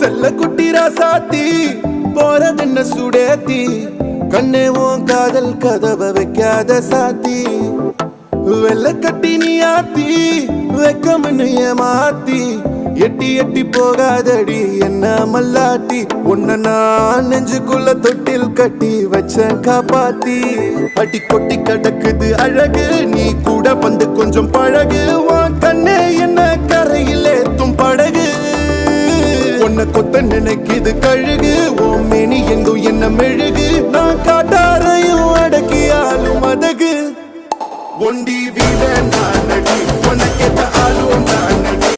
செல்ல குட்டி ராசாத்தி போறதென்ன சுடேத்தி கண்ணே உன் காதல் கதவை வைக்காத சாத்தி வெள்ள கட்டி நீ ஆத்தி வெக்கம்னு ஏமாத்தி எட்டி எட்டி போகாதடி என்ன மல்லாட்டி உன்ன நான் நெஞ்சுக்குள்ள தொட்டில் கட்டி வச்ச காப்பாத்தி அடி கொட்டி கிடக்குது அழகு நீ கூட வந்து கொஞ்சம் பழகு உன் கண்ணே என்ன